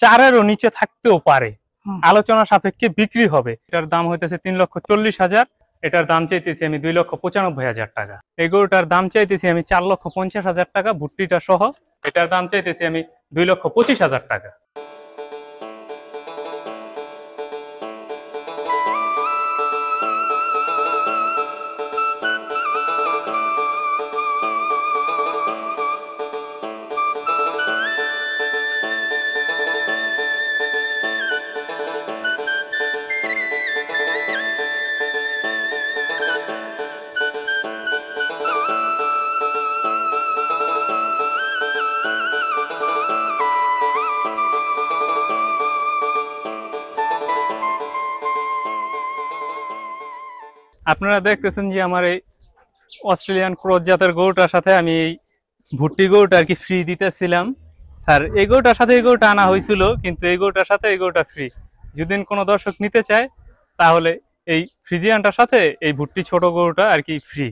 4-এরও নিচে থাকতেও পারে, আলোচনা সাপেক্ষে বিক্রি হবে। এটার দাম হইতেছে 3,40,000। এটার দাম চাইতেছি আমি 2,95,000 টাকা। এই গরুটার দাম চাইতেছি আমি 4,50,000 টাকা ভুট্টিটা সহ। এটার দাম চাইতেছি আমি 2,25,000 টাকা। আপনারা দেখতেছেন যে আমার এই অস্ট্রেলিয়ান ক্রস জাতের গরুটার সাথে আমি এই ভুট্টি গরুটা আর কি ফ্রি দিতেছিলাম। স্যার এই গরুটার সাথে এই গরুটা আনা হয়েছিল, কিন্তু এই গরুটার সাথে এই গরুটা ফ্রি। যদি কোনো দর্শক নিতে চায় তাহলে এই ফ্রিজিয়ানটার সাথে এই ভুট্টি ছোট গরুটা আর কি ফ্রি।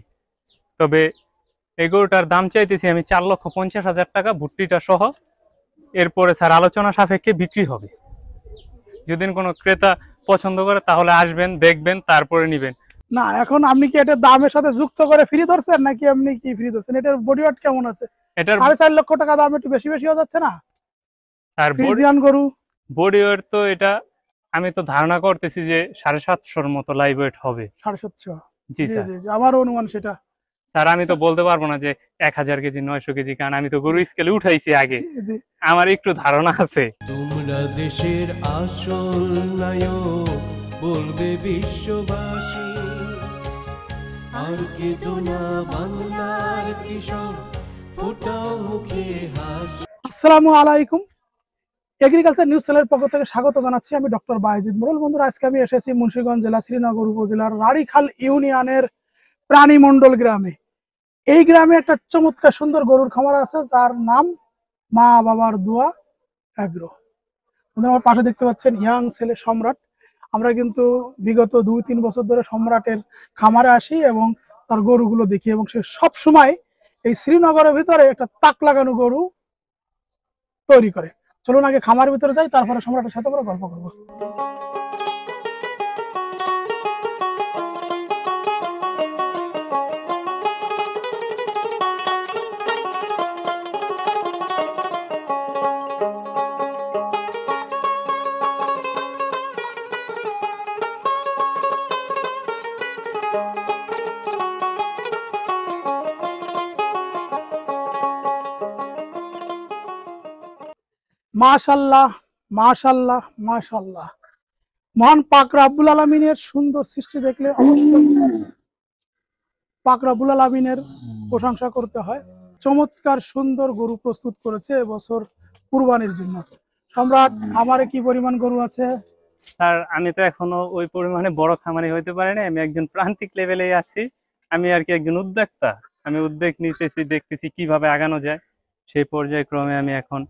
তবে এই গরুটার দাম চাইতেছি আমি 4,50,000 টাকা ভুট্টিটা সহ। এরপরে স্যার আলোচনা সাপেক্ষে বিক্রি হবে। যদি কোনো ক্রেতা পছন্দ করে তাহলে আসবেন, দেখবেন, তারপরে নিবেন। না, এখন আপনি কি এটা দামের সাথে যুক্ত করে ফ্রি ধরছেন নাকি আপনি কি ফ্রি ধরছেন? এটার বডি ওয়েট কেমন আছে? এটার 4.5 লক্ষ টাকা দাম একটু বেশি বেশি হয়ে যাচ্ছে না? আর ফ্রিজিয়ান গরু বডি ওয়েট তো এটা আমি তো ধারণা করতেছি যে 750-র মতো লাইভ ওয়েট হবে। 750? জি স্যার, আমার অনুমান সেটা। স্যার আমি তো বলতে পারবো না যে 1000 কেজি 900 কেজি, কারণ আমি তো গরু স্কেলে উঠাইছি আগে, আমার একটু ধারণা আছে। তোমরা দেশের আসল নায়ক বলবে বিশ্ববাসী, আর কেঁদো না বাংলার কৃষক, ফোটাও মুখে হাসি। আসসালামু আলাইকুম, এগ্রিকালচার নিউজ চ্যানেলের পক্ষ থেকে স্বাগত জানাচ্ছি। আমি ডক্টর বায়েজিদ মোড়ল। বন্ধুরা, আজকে আমি এসেছি মুন্সিগঞ্জ জেলা শ্রীনগর উপজেলার রাড়িখাল ইউনিয়নের প্রাণীমণ্ডল গ্রামে। এই গ্রামে একটা চমৎকার সুন্দর গরুর খামার আছে, যার নাম মা বাবার দোয়া এগ্রো। আমার পাশে দেখতে পাচ্ছেন ইয়াং ছেলে সম্রাট। আমরা কিন্তু বিগত 2-3 বছর ধরে সম্রাটের খামারে আসি এবং তার গরুগুলো দেখি, এবং সে সব সময় এই শ্রীনগরের ভিতরে একটা তাক লাগানো গরু তৈরি করে। চলুন আগে খামারের ভিতরে যাই, তারপরে সম্রাটের সাথে আমরা গল্প করবো। মাশাআল্লাহ মাশাআল্লাহ মাশাআল্লাহ, মহান পাক রব্বুল আলামিনের সুন্দর সৃষ্টি দেখলে অবশ্যই পাক রব্বুল আলামিনের প্রশংসা করতে হয়। চমৎকার সুন্দর গরু প্রস্তুত করেছে এবছর কুরবানির জন্য। সম্রাট, আমারে কি পরিমাণ গরু আছে? স্যার আমি তো এখনো ওই পরিমাণে বড় খামারি হইতে পারি না, আমি একজন প্রান্তিক লেভেলে আছি। আমি আর কি একজন উদ্যোক্তা, আমি উদ্যোগ নিতেছি, দেখতেছি কিভাবে আগানো যায়। সেই পর্যায়ক্রমে আমি এখন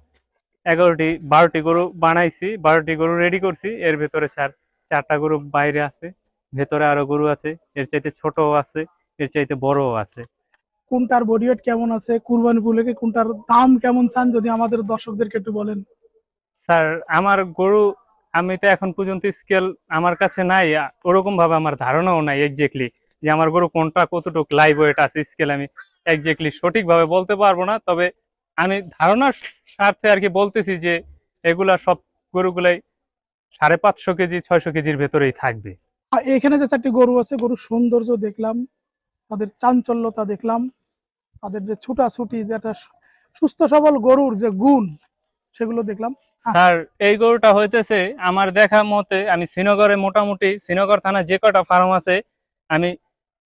12টি গরু বানাইছি, 12টি গরু রেডি করছি। এর ভেতরে স্যার 4টা গরু বাইরে আছে, ভেতরে আরো গরু আছে, এর চাইতে ছোটও আছে, এর চাইতে বড়ও আছে। কোনটার বডি ওয়েট কেমন আছে, কুরবানি উপলক্ষে কোনটার দাম কেমন চান, যদি আমাদের দর্শকদেরকে একটু বলেন। স্যার আমার গরু, আমি তো এখন পর্যন্ত স্কেল আমার কাছে নাই, ওরকম ভাবে আমার ধারণাও নাই এক্স্যাক্টলি যে আমার গরু কোনটা কতটুকু লাইভ ওয়েট আছে। স্কেল আমি এক্স্যাক্টলি সঠিকভাবে বলতে পারবো না, তবে আমি ধারণার স্বার্থে আর কি বলতেছি যে এগুলা সব গরুগুলাই 550 কেজি 600 কেজির ভেতরেই থাকবে। এখানে যে 4টি গরু আছে, গরুর সৌন্দর্য দেখলাম, তাদের চাঞ্চল্যতা দেখলাম, তাদের যে ছুটাছুটি, যেটা সুস্থ সবল গরুর যে গুণ, সেগুলো দেখলাম। স্যার এই গরুটা হইতেছে আমার দেখা মতে, আমি শ্রীনগরে মোটামুটি শ্রীনগর থানা যে কটা ফার্ম আছে আমি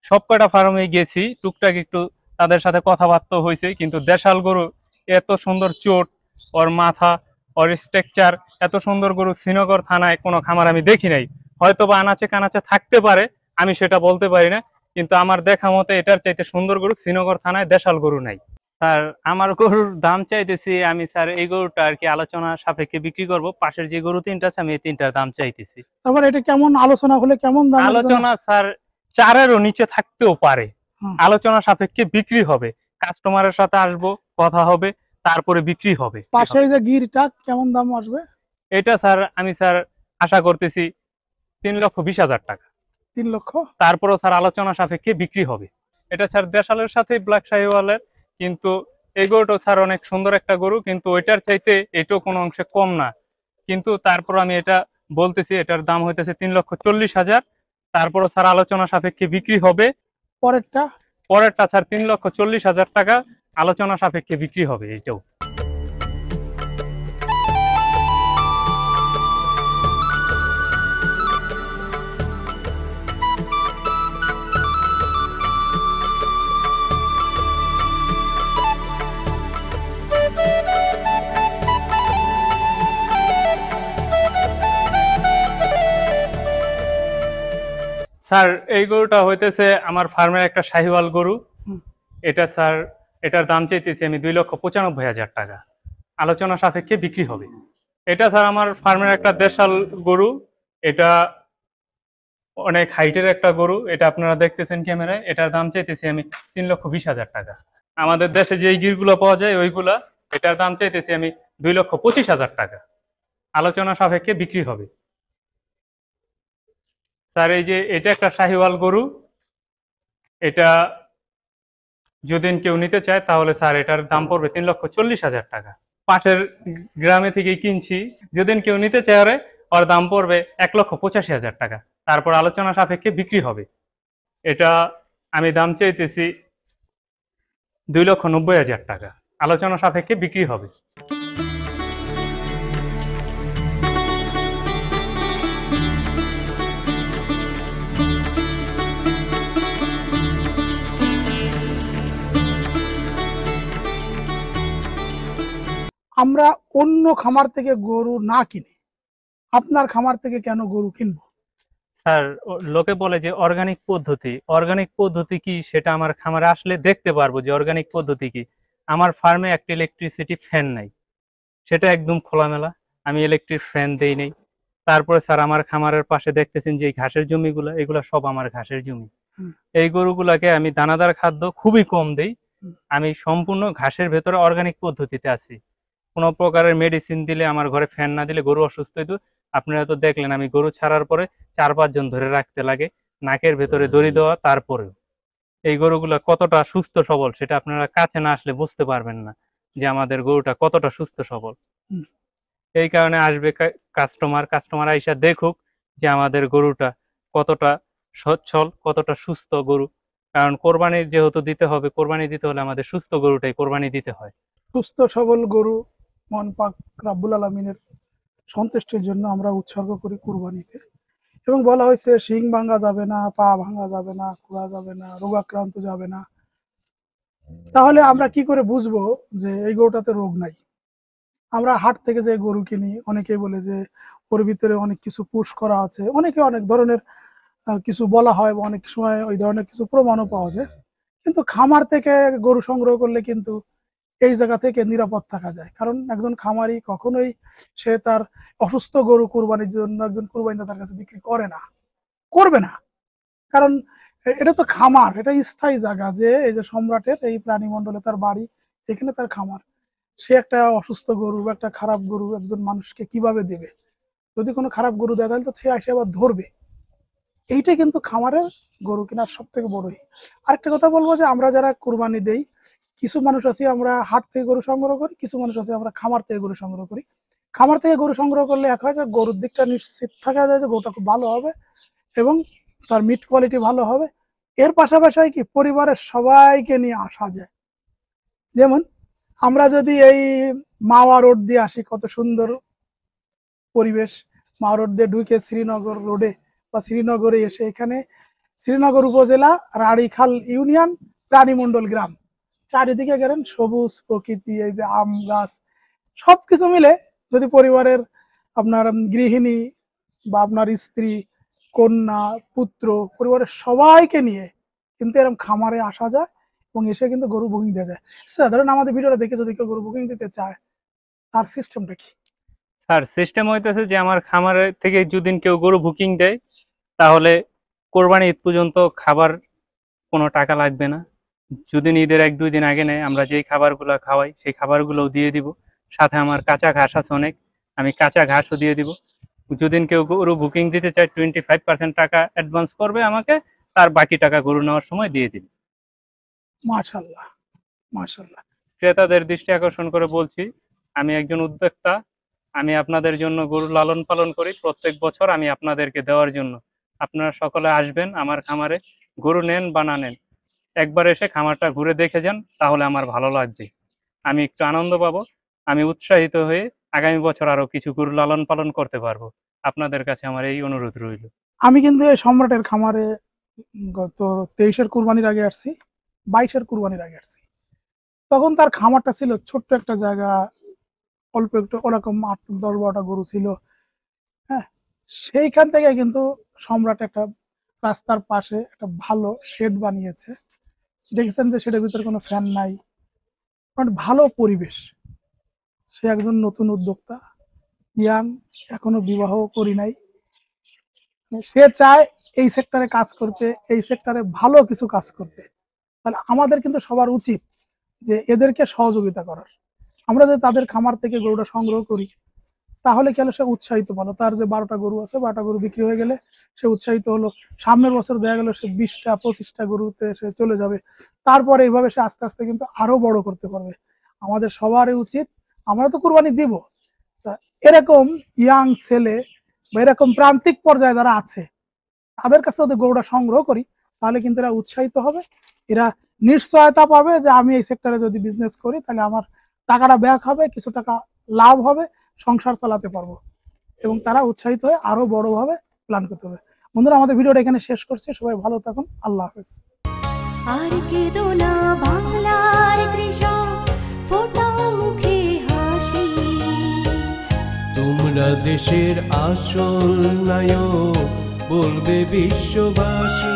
সব কটা ফার্মে গেছি, টুকটাক একটু তাদের সাথে কথাবার্তা হয়েছে। কিন্তু দেশাল গরু এত সুন্দর চোট, ওর মাথা, ওর স্ট্রাকচার, এত সুন্দর গরু শ্রীনগর থানায় কোনো খামার আমি দেখি নাই। হয়তো বা আনাচে কানাচে থাকতে পারে, আমি সেটা বলতে পারি না, কিন্তু আমার দেখা মতে এটার চাইতে সুন্দর গরু শ্রীনগর থানায় দেশাল গরু নাই। স্যার আমার গরুর দাম চাইতেছি আমি, স্যার এই গরুটা আর কি আলোচনা সাপেক্ষে বিক্রি করব। পাশের যে গরু 3টা আছে আমি এই 3টার দাম চাইতেছি। তারপর এটা কেমন আলোচনা হলে কেমন দাম? আলোচনা স্যার 4-এরও নিচে থাকতেও পারে, আলোচনা সাপেক্ষে বিক্রি হবে। কাস্টমারের সাথে আসবো, কথা হবে, তারপরে বিক্রি হবে। পাশে যে গিরটা কেমন দাম আসবে? এটা স্যার আমি স্যার আশা করতেছি 3,20,000 টাকা। 3 লক্ষ। তারপরও স্যার আলোচনা সাপেক্ষে বিক্রি হবে। এটা স্যার দেশালের সাথে ব্ল্যাক শাহিওয়ালের, কিন্তু এই গরুটা স্যার অনেক সুন্দর একটা গরু, কিন্তু ওইটার চাইতে এটাও কোনো অংশে কম না। কিন্তু তারপর আমি এটা বলতেছি, এটার দাম হইতেছে 3,40,000। তারপরও স্যার আলোচনা সাপেক্ষে বিক্রি হবে। পরেরটা পরেরটা স্যার 3,40,000 টাকা, আলোচনা সাপেক্ষে বিক্রি হবে এটাও। স্যার এই গরুটা হইতেছে আমার ফার্মের একটা শাহিওয়াল গরু। হুম। এটা স্যার এটার দাম চাইতেছি আমি 2,95,000 টাকা, আলোচনা সাপেক্ষে বিক্রি হবে। এটা স্যার আমার ফার্মের একটা দেশাল গরু। এটা অনেক হাইটের একটা গরু, এটা আপনারা দেখতেছেন ক্যামেরায়। এটার দাম চাইতেছি আমি 3,20,000 টাকা। আমাদের দেশে যে গিরগুলো পাওয়া যায় ওইগুলা, এটার দাম চাইতেছি আমি 2,25,000 টাকা, আলোচনা সাপেক্ষে বিক্রি হবে। স্যার এই যে এটা একটা শাহিওয়াল গরু, এটা যদি কেউ নিতে চায় তাহলে স্যার এটার দাম পড়বে 3,40,000 টাকা। পাশের গ্রামে থেকে কিনছি, যদি কেউ নিতে চায় ওর দাম পড়বে 1,85,000 টাকা, তারপর আলোচনা সাপেক্ষে বিক্রি হবে। এটা আমি দাম চাইতেছি 2,90,000 টাকা, আলোচনা সাপেক্ষে বিক্রি হবে। আমরা অন্য খামার থেকে গরু না কিনে আপনার খামার থেকে কেন গরু কিনবো? স্যার লোকে বলে যে অর্গানিক পদ্ধতি, অর্গানিক পদ্ধতি কি সেটা আমার খামারে আসলে দেখতে পারবো যে অর্গানিক পদ্ধতি কি। আমার ফার্মে একটা ইলেকট্রিসিটি ফ্যান নাই, সেটা একদম খোলামেলা, আমি ইলেকট্রিক ফ্যান দেই নেই। তারপরে স্যার আমার খামারের পাশে দেখতেছেন যে এই ঘাসের জমিগুলো, এগুলো সব আমার ঘাসের জমি। হুম। এই গরুগুলাকে আমি দানাদার খাদ্য খুবই কম দেই। হুম। আমি সম্পূর্ণ ঘাসের ভেতরে অর্গানিক পদ্ধতিতে আছি। কোনো প্রকারের মেডিসিন দিলে, আমার ঘরে ফ্যান না দিলে গরু অসুস্থ হইতো। আপনারা তো দেখলেন আমি গরু ছাড়ার পরে 4-5 জন ধরে রাখতে লাগে, নাকের ভেতরে দড়ি দেওয়া। তারপরেও এই গরুগুলা কতটা সুস্থ সবল সেটা আপনারা কাছে না আসলে বুঝতে পারবেন না যে আমাদের গরুটা কতটা সুস্থ সবল। হুম। এই কারণে আসবে কাস্টমার আইসা দেখুক যে আমাদের গরুটা কতটা সচ্ছল, কতটা সুস্থ গরু। কারণ কোরবানি যেহেতু দিতে হবে, কোরবানি দিতে হলে আমাদের সুস্থ গরুটাই কোরবানি দিতে হয়। সুস্থ সবল গরু মন পাক রাব্বুল আলামিনের সন্তুষ্টির জন্য আমরা উৎসর্গ করি কুরবানিতে। এবং বলা হয়েছে শিং ভাঙা যাবে না, পা ভাঙা যাবে না, খোলা যাবে না, রোগাক্রান্ত যাবে না। তাহলে আমরা কি করে বুঝবো যে এই গরুটাতে রোগ নাই? আমরা হাট থেকে যে গরু কিনি, অনেকেই বলে যে ওর ভিতরে অনেক কিছু পুশ করা আছে, অনেকে অনেক ধরনের কিছু বলা হয়, বা অনেক সময় ওই ধরনের কিছু প্রমাণও পাওয়া যায়। কিন্তু খামার থেকে গরু সংগ্রহ করলে কিন্তু এই জায়গা থেকে নিরাপদ থাকা যায়। কারণ একজন খামারি কখনোই সে তার অসুস্থ গরু কুরবানির জন্য একজন কুরবানিদাতার কাছে বিক্রি করে না, করবে না। কারণ এটা তো খামার, এটা স্থায়ী জায়গা। যে এই যে সম্রাটের এই প্রাণী মণ্ডলে তার বাড়ি, এখানে তার খামার। সে একটা অসুস্থ গরু বা একটা খারাপ গরু একজন মানুষকে কিভাবে দেবে? যদি কোনো খারাপ গরু দেয় তাহলে তো সে এসে আবার ধরবে। এইটা কিন্তু খামারের গরু কেনার সব থেকে বড়ই। আরেকটা কথা বলবো যে আমরা যারা কুরবানি দেই, কিছু মানুষ আছে আমরা হাট থেকে গরু সংগ্রহ করি, কিছু মানুষ আছে আমরা খামার থেকে গরু সংগ্রহ করি। খামার থেকে গরু সংগ্রহ করলে এক হয় যে গরুর দিকটা নিশ্চিত থাকা যায় যে গরুটা খুব ভালো হবে এবং তার মিট কোয়ালিটি ভালো হবে। এর পাশাপাশি কি পরিবারের সবাইকে নিয়ে আসা যায়। যেমন আমরা যদি এই মাওয়া রোড দিয়ে আসি, কত সুন্দর পরিবেশ। মাওয়া রোড দিয়ে ঢুকে শ্রীনগর রোডে বা শ্রীনগরে এসে এখানে শ্রীনগর উপজেলা রাড়িখাল ইউনিয়ন প্রাণীমণ্ডল গ্রাম, চারিদিকে গেলেন সবুজ প্রকৃতি, এই যে আম গাছ, সবকিছু মিলে যদি পরিবারের আপনার গৃহিণী বা আপনার স্ত্রী, কন্যা, পুত্র, পরিবারের সবাইকে নিয়ে কিন্তু এরকম খামারে আসা যায় এবং এসে কিন্তু গরু বুকিং দেওয়া যায়। সাধারণ আমাদের ভিডিওটা দেখে যদি কেউ গরু বুকিং দিতে চায় তার সিস্টেমটা কি? স্যার সিস্টেম হইতেছে যে আমার খামারে থেকে যদি কেউ গরু বুকিং দেয় তাহলে কোরবানি ঈদ পর্যন্ত খাবার কোনো টাকা লাগবে না। যদি ঈদের 1-2 দিন আগে নেয়, আমরা যেই খাবারগুলো খাওয়াই সেই খাবারগুলোও দিয়ে দিব। সাথে আমার কাঁচা ঘাস আছে অনেক, আমি কাঁচা ঘাসও দিয়ে দিব। যদি কেউ গরু বুকিং দিতে চায় 25% টাকা অ্যাডভান্স করবে আমাকে, তার বাকি টাকা গরু নেওয়ার সময় দিয়ে দিবে। মাশাআল্লাহ, মাশাআল্লাহ। ক্রেতাদের দৃষ্টি আকর্ষণ করে বলছি, আমি একজন উদ্যোক্তা। আমি আপনাদের জন্য গরু লালন পালন করি প্রত্যেক বছর, আমি আপনাদেরকে দেওয়ার জন্য। আপনারা সকলে আসবেন আমার খামারে, গরু নেন বা না নেন, একবার এসে খামারটা ঘুরে দেখে যান, তাহলে আমার ভালো লাগবে, আমি একটু আনন্দ পাবো, আমি উৎসাহিত হয়ে আগামী বছর আরো কিছু গরু লালন পালন করতে পারবো। আপনাদের কাছে আমার এই অনুরোধ রইল। আমি কিন্তু এই সম্রাটের খামারে গত 23-এর কুরবানির আগে আসছি, 22-এর কুরবানির আগে আসছি। তখন তার খামারটা ছিল ছোট্ট একটা জায়গা, অল্প একটু ওরকম 8-10-12টা গরু ছিল। হ্যাঁ, সেইখান থেকে কিন্তু সম্রাট একটা রাস্তার পাশে একটা ভালো শেড বানিয়েছে। দেখছেন যে শেডের ভিতরে কোনো ফ্যান নাই, মানে ভালো পরিবেশ। সে একজন নতুন উদ্যোক্তা, ইয়াং, এখনো বিবাহ করি নাই। সে চায় এই সেক্টরে কাজ করতে, এই সেক্টরে ভালো কিছু কাজ করতে। তাহলে আমাদের কিন্তু সবার উচিত যে এদেরকে সহযোগিতা করার। আমরা যদি তাদের খামার থেকে গরুটা সংগ্রহ করি, তাহলে কেন সে উৎসাহিত পালো। তার যে 12টা গরু আছে, 12টা গরু বিক্রি হয়ে গেলে সে উৎসাহিত হলো। সামনের বছর দেখা গেল সে 20টা-25টা গরুতে সে চলে যাবে। তারপরে এইভাবে সে আস্তে আস্তে কিন্তু আরো বড় করতে পারবে। আমাদের সবারই উচিত, আমরা তো কুরবানি দিব, তা এরকম ইয়াং ছেলে বা এরকম প্রান্তিক পর্যায়ে যারা আছে, তাদের কাছে যদি গরুটা সংগ্রহ করি, তাহলে কিন্তু এরা উৎসাহিত হবে, এরা নিশ্চয়তা পাবে যে আমি এই সেক্টরে যদি বিজনেস করি তাহলে আমার টাকাটা ব্যাক হবে, কিছু টাকা লাভ হবে, সংসার চালাতে পারবো, এবং তারা উৎসাহিত হয়ে আরো বড়ভাবে প্ল্যান করতে হবে। বন্ধুরা, আমাদের ভিডিওটা এখানে শেষ করছি। সবাই ভালো থাকুন, আল্লাহ হাফেজ। আর কেঁদো না বাংলার কৃষক, ফোটাও মুখে হাসি। তোমরা দেশের আসল নায়ক, বলবে বিশ্ববাসী।